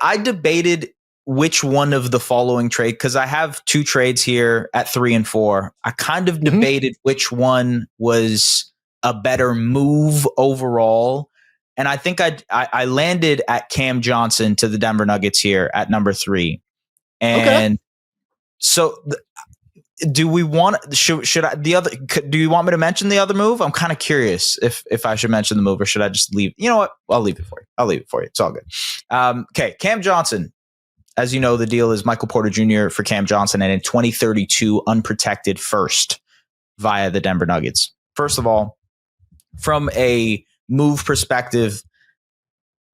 I debated which one of the following trade, because I have two trades here at 3 and 4. I kind of debated which one was a better move overall. And I think I landed at Cam Johnson to the Denver Nuggets here at number 3. And so do we want, should I, do you want me to mention the other move? I'm kind of curious if I should mention the move, or should I just leave? You know what? I'll leave it for you. It's all good. Okay. Cam Johnson. As you know, the deal is Michael Porter Jr. for Cam Johnson and in 2032 unprotected first via the Denver Nuggets. First of all, from a move perspective,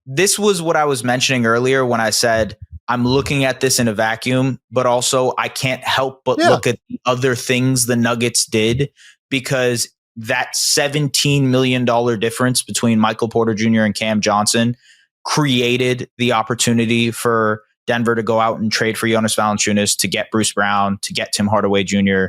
this was what I was mentioning earlier when I said I'm looking at this in a vacuum, but also I can't help but look at the other things the Nuggets did, because that $17 million difference between Michael Porter Jr. and Cam Johnson created the opportunity for Denver to go out and trade for Jonas Valanciunas, to get Bruce Brown, to get Tim Hardaway Jr.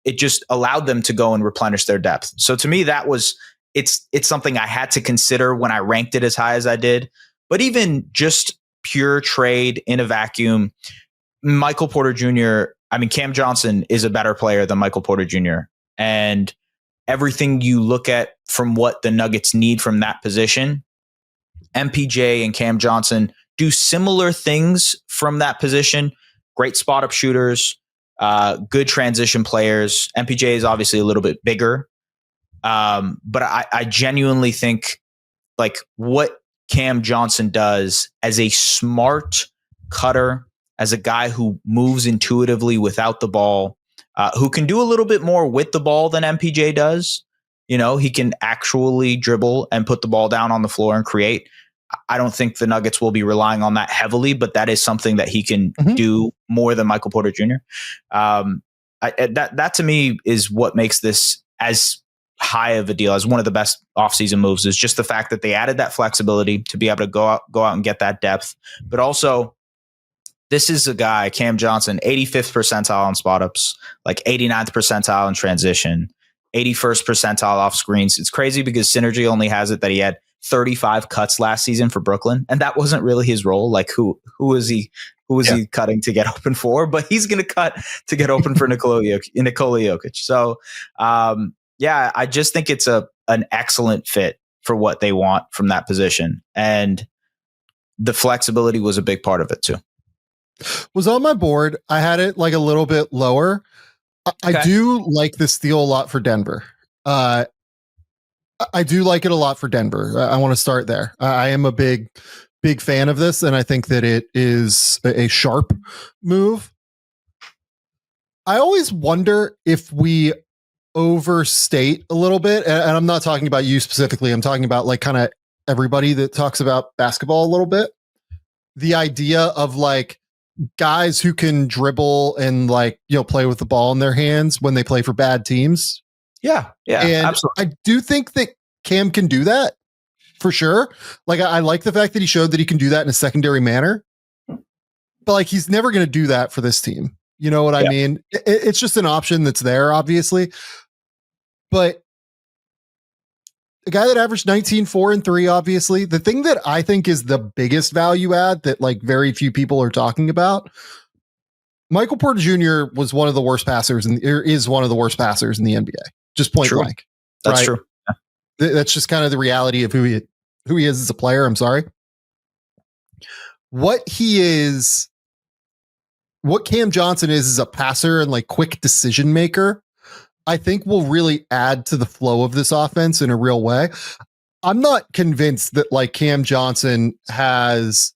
It just allowed them to go and replenish their depth. So to me, that was it's something I had to consider when I ranked it as high as I did. But even just pure trade in a vacuum, Michael Porter Jr., Cam Johnson is a better player than Michael Porter Jr. And everything you look at from what the Nuggets need from that position, MPJ and Cam Johnson do similar things from that position. Great spot up shooters, good transition players. MPJ is obviously a little bit bigger. But I genuinely think like what Cam Johnson does as a smart cutter, as a guy who moves intuitively without the ball, who can do a little bit more with the ball than MPJ does. You know, he can actually dribble and put the ball down on the floor and create. I don't think the Nuggets will be relying on that heavily, but that is something that he can do more than Michael Porter Jr. That to me is what makes this as high of a deal, as one of the best offseason moves, is just the fact that they added that flexibility to be able to go out and get that depth. But also, this is a guy, Cam Johnson, 85th percentile on spot ups, like 89th percentile in transition, 81st percentile off screens. It's crazy because Synergy only has it that he had 35 cuts last season for Brooklyn, and that wasn't really his role. Like who was he cutting to get open for? But he's going to cut to get open for Nikola Jokic. So I just think it's an excellent fit for what they want from that position, and the flexibility was a big part of it too. Was on my board. I had it like a little bit lower. I do like this deal a lot for Denver. I do like it a lot for Denver. I want to start there. I am a big fan of this, and I think that it is a sharp move. I always wonder if we overstate a little bit, and I'm not talking about you specifically. I'm talking about like kind of everybody that talks about basketball a little bit. The idea of like guys who can dribble and like, you know, play with the ball in their hands when they play for bad teams. Yeah, and absolutely. I do think that Cam can do that for sure. Like I like the fact that he showed that he can do that in a secondary manner, but like he's never going to do that for this team. You know what I mean? It's just an option that's there, obviously. But a guy that averaged 19, 4 and 3, obviously. The thing that I think is the biggest value add that like very few people are talking about, Michael Porter Jr. was one of the worst passers is one of the worst passers in the NBA. Just point blank. That's true. Yeah. That's just kind of the reality of who he is as a player. I'm sorry. What Cam Johnson is a passer and like quick decision maker, I think will really add to the flow of this offense in a real way. I'm not convinced that like Cam Johnson has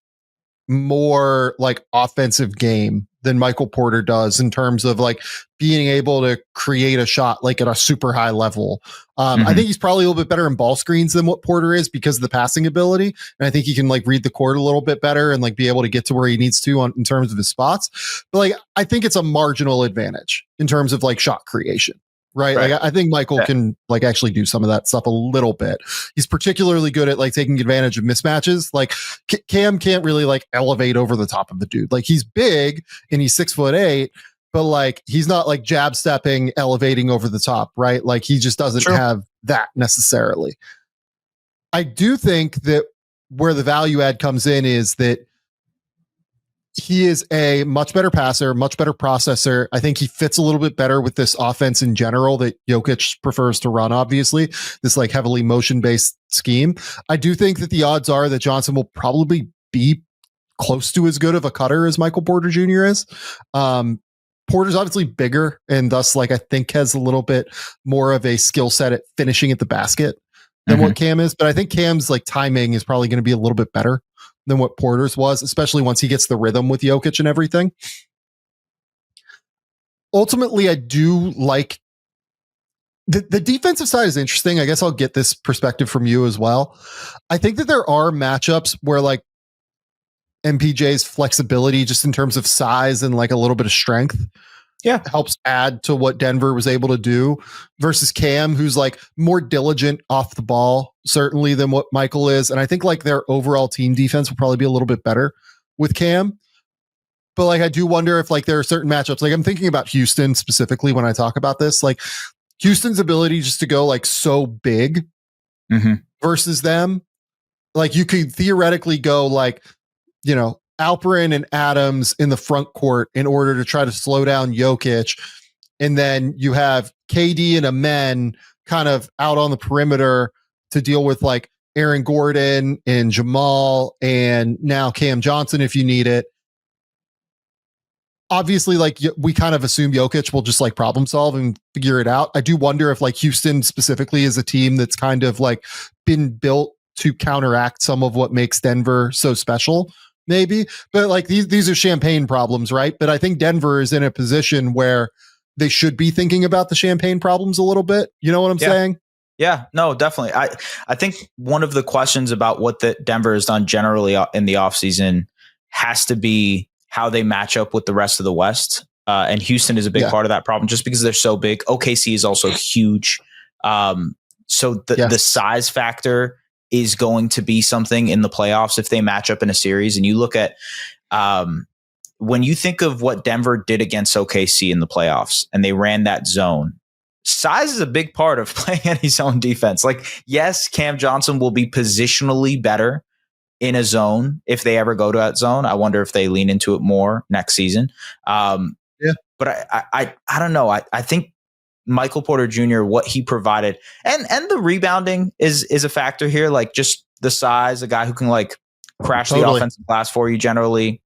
more like offensive game than Michael Porter does in terms of like being able to create a shot like at a super high level. I think he's probably a little bit better in ball screens than what Porter is because of the passing ability. And I think he can like read the court a little bit better and like be able to get to where he needs to in terms of his spots. But like, I think it's a marginal advantage in terms of like shot creation. Right. Like I think Michael can like actually do some of that stuff a little bit. He's particularly good at like taking advantage of mismatches. Like Cam can't really like elevate over the top of the dude. Like he's big and he's 6'8", but like he's not like jab stepping, elevating over the top. Right. Like he just doesn't have that necessarily. I do think that where the value add comes in is that He is a much better passer, much better processor. I think he fits a little bit better with this offense in general that Jokic prefers to run, obviously, this like heavily motion-based scheme. I do think that the odds are that Johnson will probably be close to as good of a cutter as Michael Porter Jr. is. Porter's obviously bigger and thus like I think has a little bit more of a skill set at finishing at the basket than what Cam is. But I think Cam's like timing is probably going to be a little bit better than what Porter's was, especially once he gets the rhythm with Jokic and everything. Ultimately, I do like the defensive side is interesting. I guess I'll get this perspective from you as well. I think that there are matchups where like MPJ's flexibility just in terms of size and like a little bit of strength helps add to what Denver was able to do versus Cam, who's like more diligent off the ball, certainly than what Michael is. And I think like their overall team defense will probably be a little bit better with Cam. But like, I do wonder if like there are certain matchups, like I'm thinking about Houston specifically when I talk about this, like Houston's ability just to go like so big versus them. Like you could theoretically go like, you know, Alperin and Adams in the front court in order to try to slow down Jokic. And then you have KD and Amen kind of out on the perimeter to deal with like Aaron Gordon and Jamal and now Cam Johnson if you need it. Obviously, like we kind of assume Jokic will just like problem solve and figure it out. I do wonder if like Houston specifically is a team that's kind of like been built to counteract some of what makes Denver so special. Maybe, but like these are champagne problems, right? But I think Denver is in a position where they should be thinking about the champagne problems a little bit. You know what I'm saying? Yeah, no, definitely. I think one of the questions about what the Denver has done generally in the offseason has to be how they match up with the rest of the West. And Houston is a big part of that problem just because they're so big. OKC is also huge. So the size factor is going to be something in the playoffs if they match up in a series. And you look at when you think of what Denver did against OKC in the playoffs and they ran that zone, size is a big part of playing any zone defense. Like, yes, Cam Johnson will be positionally better in a zone if they ever go to that zone. I wonder if they lean into it more next season. But I don't know. I think Michael Porter Jr., what he provided, and the rebounding is a factor here. Like just the size, a guy who can like crash the offensive glass for you, generally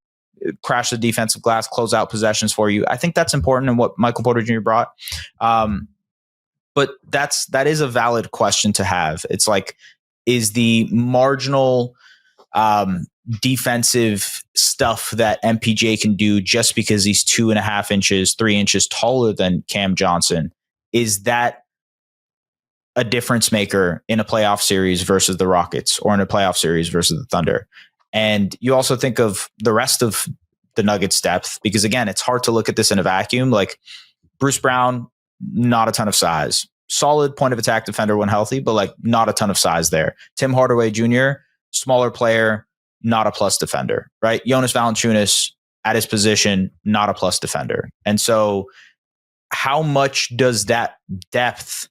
crash the defensive glass, close out possessions for you. I think that's important in what Michael Porter Jr. brought. But that is a valid question to have. It's like, is the marginal defensive stuff that MPJ can do just because he's 2.5 inches, 3 inches taller than Cam Johnson, is that a difference maker in a playoff series versus the Rockets or in a playoff series versus the Thunder? And you also think of the rest of the Nuggets depth, because again, it's hard to look at this in a vacuum. Like Bruce Brown, not a ton of size, solid point of attack defender when healthy, but like not a ton of size there. Tim Hardaway Jr., smaller player, not a plus defender, right? Jonas Valanciunas at his position, not a plus defender. And so how much does that depth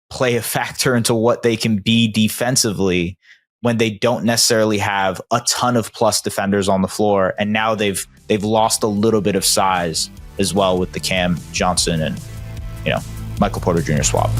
play a factor into what they can be defensively when they don't necessarily have a ton of plus defenders on the floor? And now they've lost a little bit of size as well with the Cam Johnson and, Michael Porter Jr. swap.